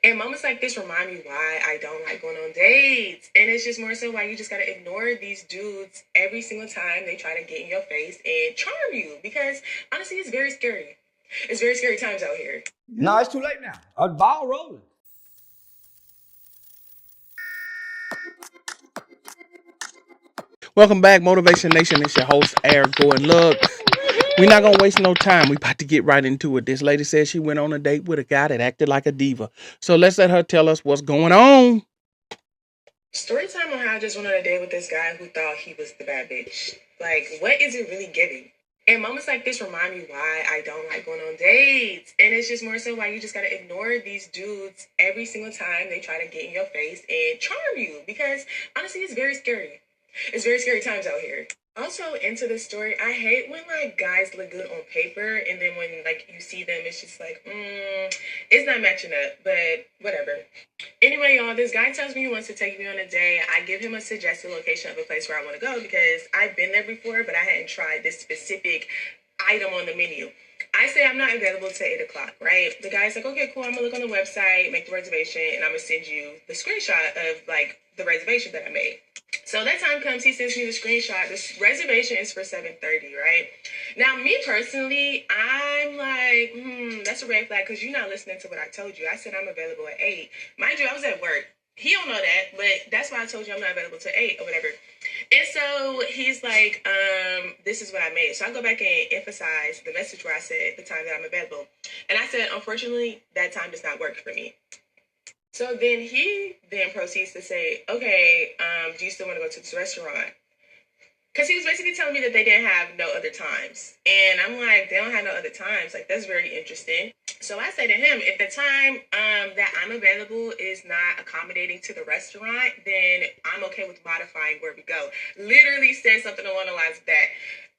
And moments like this remind me why I don't like going on dates. And it's just more so why you just gotta ignore these dudes every single time they try to get in your face and charm you. Because honestly, it's very scary. It's very scary times out here. No, it's too late now. A ball rolling. Welcome back, Motivation Nation. It's your host, Air Gordon. Look, we're not gonna waste no time. We about to get right into it. This lady said she went on a date with a guy that acted like a diva. So let's let her tell us what's going on. Story time on how I just went on a date with this guy who thought he was the bad bitch. Like, what is it really giving? And moments like this remind me why I don't like going on dates. And it's just more so why you just gotta ignore these dudes every single time they try to get in your face and charm you. Because honestly, it's very scary. It's very scary times out here. Also, into the story, I hate when like guys look good on paper and then when like you see them, it's just like, it's not matching up, but whatever. Anyway, y'all, this guy tells me he wants to take me on a date. I give him a suggested location of a place where I want to go because I've been there before, but I hadn't tried this specific item on the menu. I say I'm not available till 8 o'clock, right? The guy's like, okay, cool. I'm going to look on the website, make the reservation, and I'm going to send you the screenshot of like the reservation that I made. So that time comes, he sends me the screenshot. This reservation is for 7:30, right? Now, me personally, I'm like, that's a red flag because you're not listening to what I told you. I said I'm available at 8. Mind you, I was at work. He don't know that, but that's why I told you I'm not available till 8 or whatever. And so he's like, this is what I made. So I go back and emphasize the message where I said the time that I'm available. And I said, unfortunately, that time does not work for me. So then he then proceeds to say, okay, do you still want to go to this restaurant? Because he was basically telling me that they didn't have no other times. And I'm like, they don't have no other times. Like, that's very interesting. So I say to him, if the time that I'm available is not accommodating to the restaurant, then I'm okay with modifying where we go. Literally said something along the lines of that.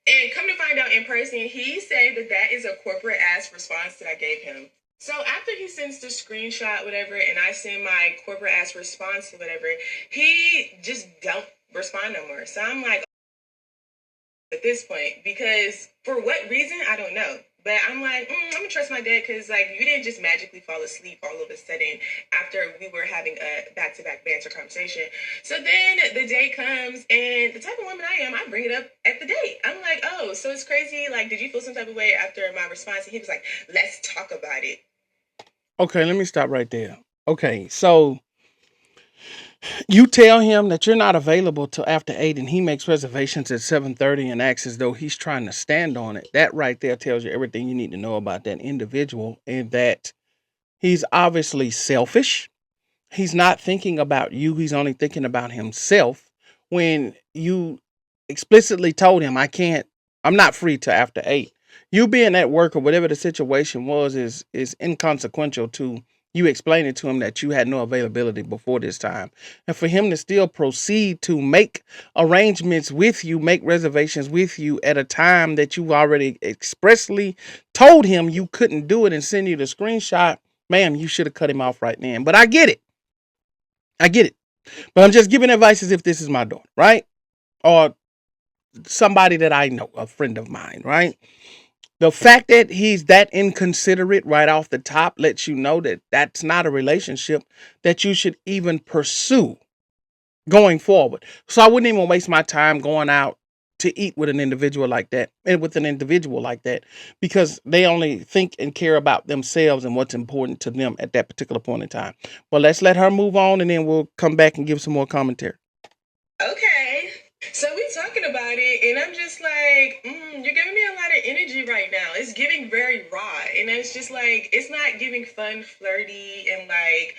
And come to find out in person, he said that that is a corporate ass response that I gave him. So after he sends the screenshot, whatever, and I send my corporate ass response to whatever, he just don't respond no more. So I'm like, at this point, because for what reason, I don't know. But I'm like, I'm gonna trust my dad because like you didn't just magically fall asleep all of a sudden after we were having a back-to-back banter conversation. So then the day comes and the type of woman I am, I bring it up at the date. I'm like, oh, so it's crazy. Like, did you feel some type of way after my response? And he was like, let's talk about it. Okay, let me stop right there. Okay, so you tell him that you're not available till after 8 and he makes reservations at 7:30 and acts as though he's trying to stand on it. That right there tells you everything you need to know about that individual and that he's obviously selfish. He's not thinking about you, he's only thinking about himself when you explicitly told him I'm not free till after 8. You being at work or whatever the situation was is inconsequential to you explaining to him that you had no availability before this time. And for him to still proceed to make arrangements with you, make reservations with you at a time that you already expressly told him you couldn't do it and send you the screenshot, ma'am, you should have cut him off right then. But I get it. I get it. But I'm just giving advice as if this is my daughter, right? Or somebody that I know, a friend of mine, right? The fact that he's that inconsiderate right off the top lets you know that that's not a relationship that you should even pursue going forward. So I wouldn't even waste my time going out to eat with an individual like that and with an individual like that because they only think and care about themselves and what's important to them at that particular point in time. Well, let's let her move on and then we'll come back and give some more commentary. Okay. So we talking about it, and I'm just like, you're giving me a lot of energy right now. It's giving very raw, and it's just like it's not giving fun, flirty, and like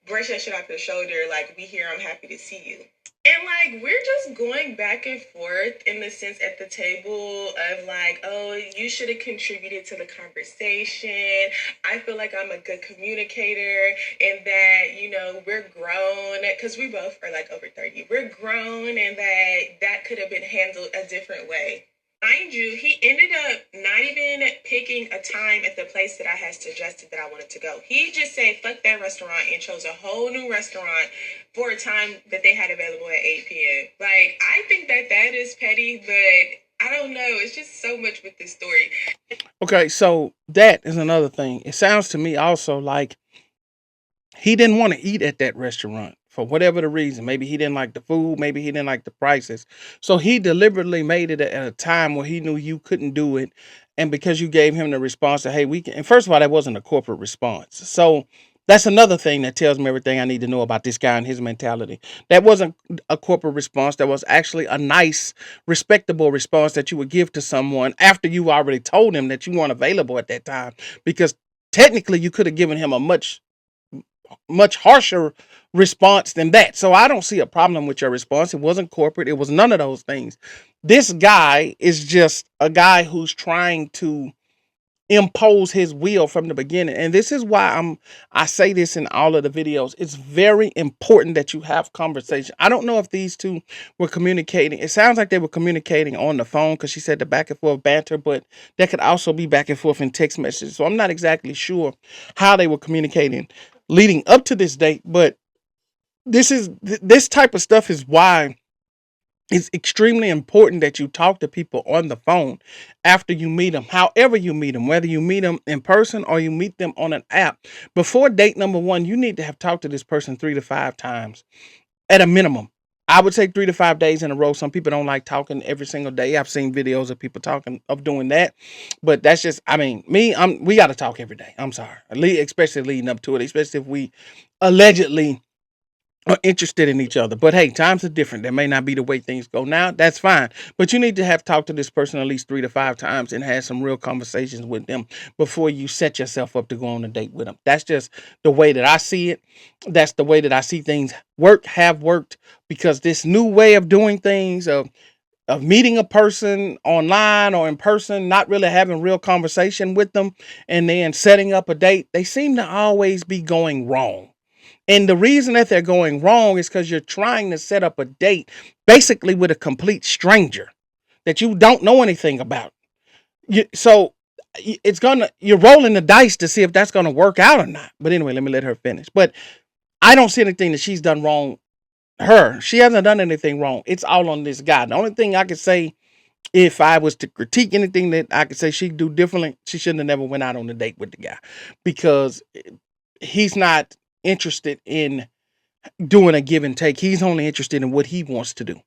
brush that shit off your shoulder. Like we here, I'm happy to see you. And like we're just going back and forth in the sense at the table of like, oh, you should have contributed to the conversation. I feel like I'm a good communicator and that, we're grown because we both are like over 30. We're grown and that could have been handled a different way. Mind you, he ended up not even picking a time at the place that I had suggested that I wanted to go. He just said, fuck that restaurant and chose a whole new restaurant for a time that they had available at 8 p.m. Like, I think that that is petty, but I don't know. It's just so much with this story. Okay, so that is another thing. It sounds to me also like He didn't want to eat at that restaurant for whatever the reason. Maybe he didn't like the food. Maybe he didn't like the prices. So he deliberately made it at a time where he knew you couldn't do it. And because you gave him the response that, hey, we can. And first of all, that wasn't a corporate response. So that's another thing that tells me everything I need to know about this guy and his mentality. That wasn't a corporate response. That was actually a nice, respectable response that you would give to someone after you already told him that you weren't available at that time. Because technically, you could have given him a much harsher response than that. So I don't see a problem with your response. It wasn't corporate. It was none of those things. This guy is just a guy who's trying to impose his will from the beginning. And this is why I say this in all of the videos. It's very important that you have conversation. I don't know if these two were communicating. It sounds like they were communicating on the phone because she said the back and forth banter, but that could also be back and forth in text messages. So I'm not exactly sure how they were communicating leading up to this date, but this type of stuff is why it's extremely important that you talk to people on the phone after you meet them, however you meet them, whether you meet them in person or you meet them on an app. Before date number one, you need to have talked to this person 3 to 5 times at a minimum. I would say 3 to 5 days in a row. Some people don't like talking every single day. I've seen videos of people talking of doing that, but that's just, I mean, we got to talk every day. I'm sorry, especially leading up to it, especially if we allegedly are interested in each other. But hey, times are different. That may not be the way things go now. That's fine. But you need to have talked to this person at least 3 to 5 times and had some real conversations with them before you set yourself up to go on a date with them. That's just the way that I see it. That's the way that I see things have worked, because this new way of doing things, of meeting a person online or in person, not really having real conversation with them, and then setting up a date, they seem to always be going wrong. And the reason that they're going wrong is because you're trying to set up a date basically with a complete stranger that you don't know anything about. So you're rolling the dice to see if that's gonna work out or not. But anyway, let me let her finish. But I don't see anything that she's done wrong. She hasn't done anything wrong. It's all on this guy. The only thing I could say, if I was to critique anything that I could say she'd do differently, she shouldn't have never went out on a date with the guy, because he's not interested in doing a give and take. He's only interested in what he wants to do.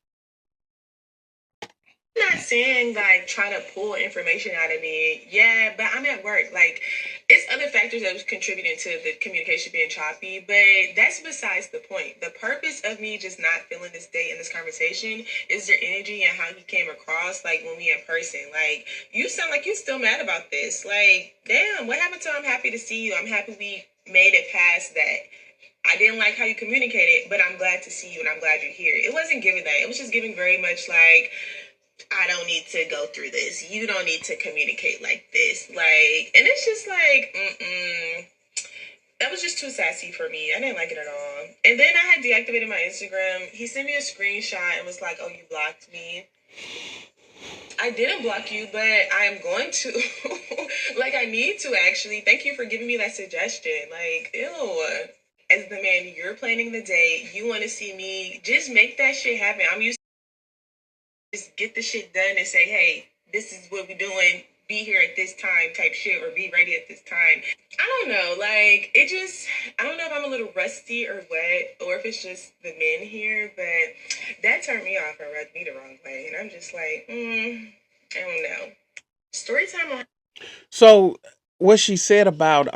I'm not saying like trying to pull information out of me. Yeah, but I'm at work. Like, it's other factors that was contributing to the communication being choppy, but that's besides the point. The purpose of me just not feeling this date in this conversation is your energy and how he came across, like when we in person. Like, you sound like you still mad about this. Like, damn, what happened to I'm happy to see you? I'm happy we made it past that. I didn't like how you communicated, but I'm glad to see you and I'm glad you're here. It wasn't giving that. It was just giving very much like, I don't need to go through this. You don't need to communicate like this. Like, and it's just like, that was just too sassy for me. I didn't like it at all. And then I had deactivated my Instagram. He sent me a screenshot and was like, oh, you blocked me. I didn't block you, but I'm going to. Like, I need to actually. Thank you for giving me that suggestion. Like, ew. As the man, you're planning the date. You want to see me. Just make that shit happen. I'm used to just get the shit done and say, hey, this is what we're doing. Be here at this time type shit, or be ready at this time. I don't know. Like, it just, I don't know if I'm a little rusty or wet, or if it's just the men here, but that turned me off and rubbed me the wrong way. And I'm just like, I don't know. Story time on. So what she said about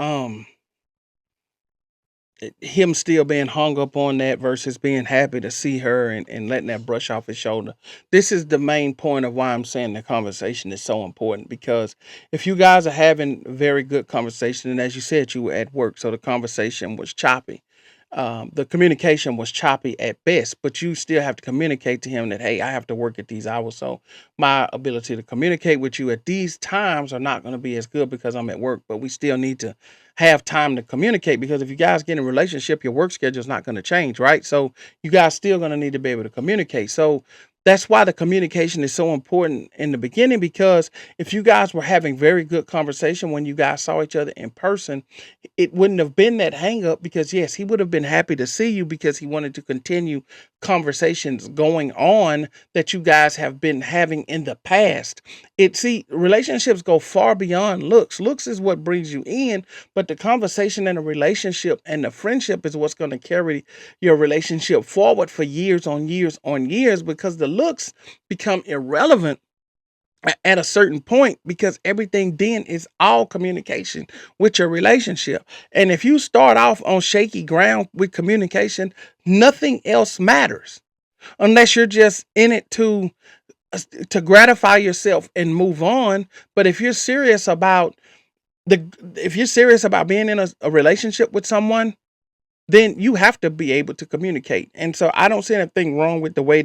him still being hung up on that versus being happy to see her, and letting that brush off his shoulder. This is the main point of why I'm saying the conversation is so important, because if you guys are having very good conversation, and as you said, you were at work, so the conversation was choppy. The communication was choppy at best, but you still have to communicate to him that, hey, I have to work at these hours. So my ability to communicate with you at these times are not going to be as good because I'm at work, but we still need to have time to communicate, because if you guys get in a relationship, your work schedule is not going to change, right? So you guys still going to need to be able to communicate. So That's why the communication is so important in the beginning, because if you guys were having very good conversation when you guys saw each other in person, it wouldn't have been that hang up, because yes, he would have been happy to see you because he wanted to continue conversations going on that you guys have been having in the past. Relationships go far beyond looks. Looks is what brings you in, but the conversation and the relationship and the friendship is what's going to carry your relationship forward for years on years on years, because the looks become irrelevant at a certain point, because everything then is all communication with your relationship. And if you start off on shaky ground with communication, nothing else matters unless you're just in it to gratify yourself and move on. But if you're serious about being in a relationship with someone, then you have to be able to communicate. And so I don't see anything wrong with the way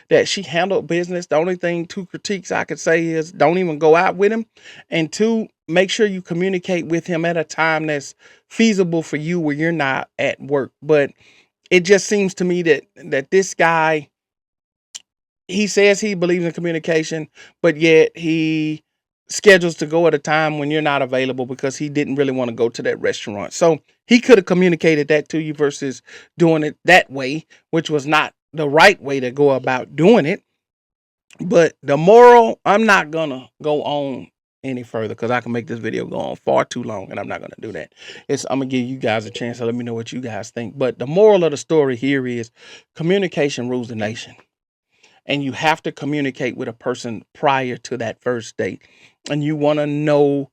that she handled business. The only thing, two critiques I could say is, don't even go out with him. And two, make sure you communicate with him at a time that's feasible for you where you're not at work. But it just seems to me that this guy, he says he believes in communication, but yet he schedules to go at a time when you're not available because he didn't really want to go to that restaurant. So he could have communicated that to you versus doing it that way, which was not the right way to go about doing it. But the moral, I'm not gonna go on any further because I can make this video go on far too long, and I'm not gonna do that. I'm gonna give you guys a chance to let me know what you guys think. But the moral of the story here is communication rules the nation. And you have to communicate with a person prior to that first date. And you want to know,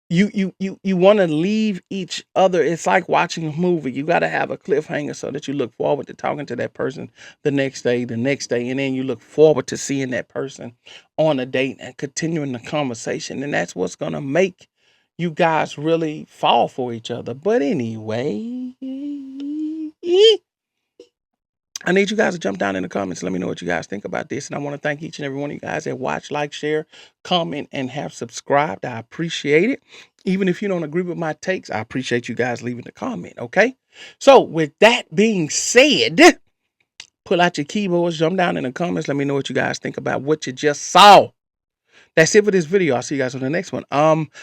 you want to leave each other. It's like watching a movie. You got to have a cliffhanger so that you look forward to talking to that person the next day, and then you look forward to seeing that person on a date and continuing the conversation. And that's what's going to make you guys really fall for each other. But anyway, I need you guys to jump down in the comments. Let me know what you guys think about this. And I want to thank each and every one of you guys that watch, like, share, comment, and have subscribed. I appreciate it. Even if you don't agree with my takes, I appreciate you guys leaving a comment, okay? So with that being said, pull out your keyboards, jump down in the comments. Let me know what you guys think about what you just saw. That's it for this video. I'll see you guys on the next one. Out.